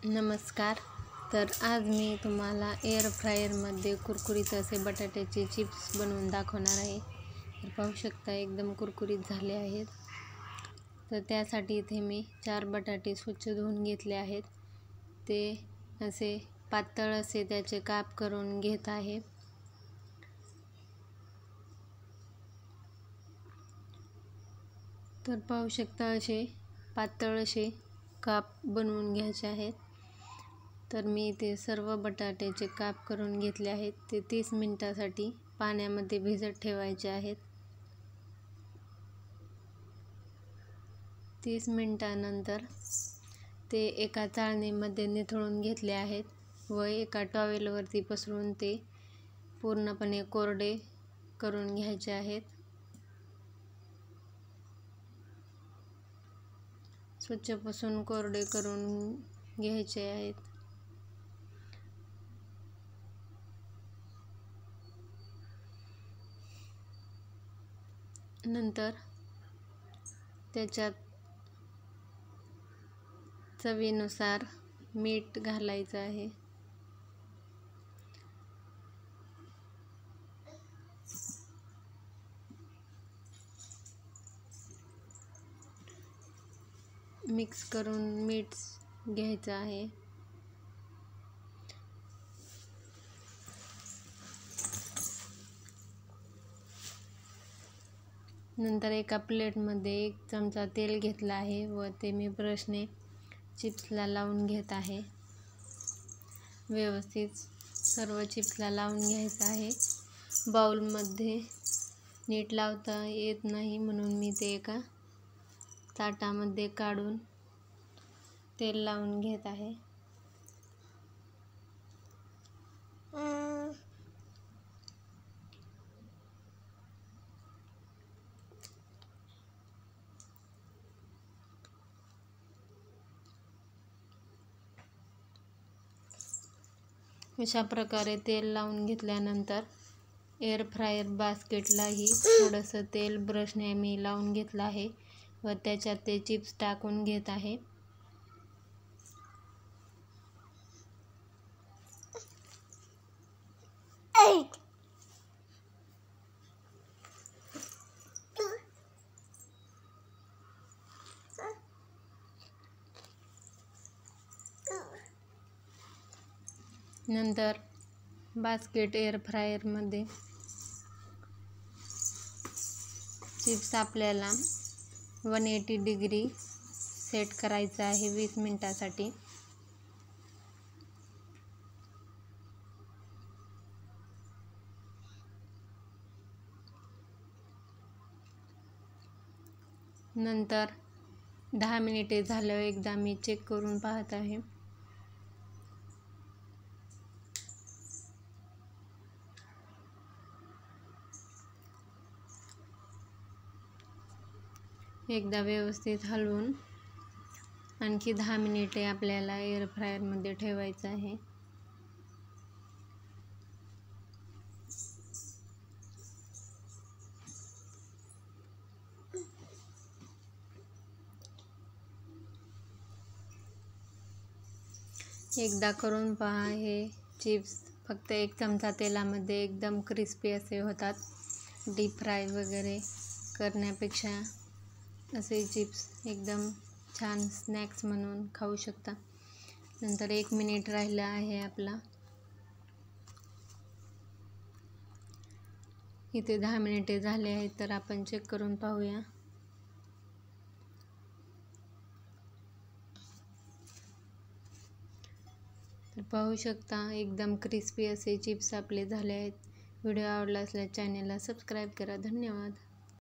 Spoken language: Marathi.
नमस्कार. तर आज मी तुम्हाला एअर फ्रायरमध्ये कुरकुरीत असे बटाट्याचे चिप्स बनवून दाखवणार आहे. तर पाहू शकता एकदम कुरकुरीत झाले आहेत. तर त्यासाठी इथे मी 4 बटाटे स्वच्छ धुवून घेतले आहेत. ते असे पातळ असे त्याचे काप करून घेत आहे. तर पाहू शकता असे पातळ असे काप बनवून घ्यायचे आहेत. तर मी इथे सर्व बटाट्याचे काप करून घेतले आहेत. ते 30 मिनिटासाठी पाण्यामध्ये भिजत ठेवायचे आहेत. 30 मिनिटानंतर ते एका चाळणीमध्ये निथळून घेतले आहेत व एका टॉवेलवरती पसरून ते पूर्णपणे कोरडे करून घ्यायचे आहेत. स्वच्छ पुसून कोरडे करून घ्यायचे आहेत. नंतर त्याच्यात चवीनुसार मीठ घालायचं आहे. मिक्स करून मीठ घ्यायचं आहे. नंतर एका प्लेटमध्ये 1 चमचा तेल घेतला आहे व ते मी ब्रशने चिप्सला लावून घेत आहे. व्यवस्थित सर्व चिप्सला लावून घ्यायचं आहे. बाउलमध्ये नीट लावता येत नाही म्हणून मी ते एका ताटामध्ये काढून तेल लावून घेत आहे. अशा प्रकारे तेल लावून घेतल्यानंतर एअर फ्रायर बास्केटलाही थोडंसं तेल ब्रशने मी लावून घेतलं आहे व त्याच्यात ते चिप्स टाकून घेत आहे. नंतर बास्केट एअर फ्रायरमध्ये चिप्स आपल्याला 180 डिग्री सेट करायचं आहे 20 मिनिटासाठी. नंतर 10 मिनिटे झाल्यावर एकदा मी चेक करून पाहत आहे. एकदा व्यवस्थित हलवून आणखी 10 मिनिटे आपल्याला एअर फ्रायरमध्ये ठेवायचं आहे. एकदा करून पहा. हे चिप्स फक्त 1 चमचा तेलामध्ये एकदम क्रिस्पी असे होतात. डीप फ्राय वगैरे करण्यापेक्षा असे चिप्स एकदम छान स्नॅक्स म्हणून खाऊ शकता. नंतर 1 मिनिट राहिला आहे आपला. इथे 10 मिनिटे झाले आहेत तर आपण चेक करून पाहूया. तर पाहू शकता एकदम क्रिस्पी असे चिप्स आपले झाले आहेत. व्हिडिओ आवडला असल्यास चॅनलला सबस्क्राईब करा. धन्यवाद.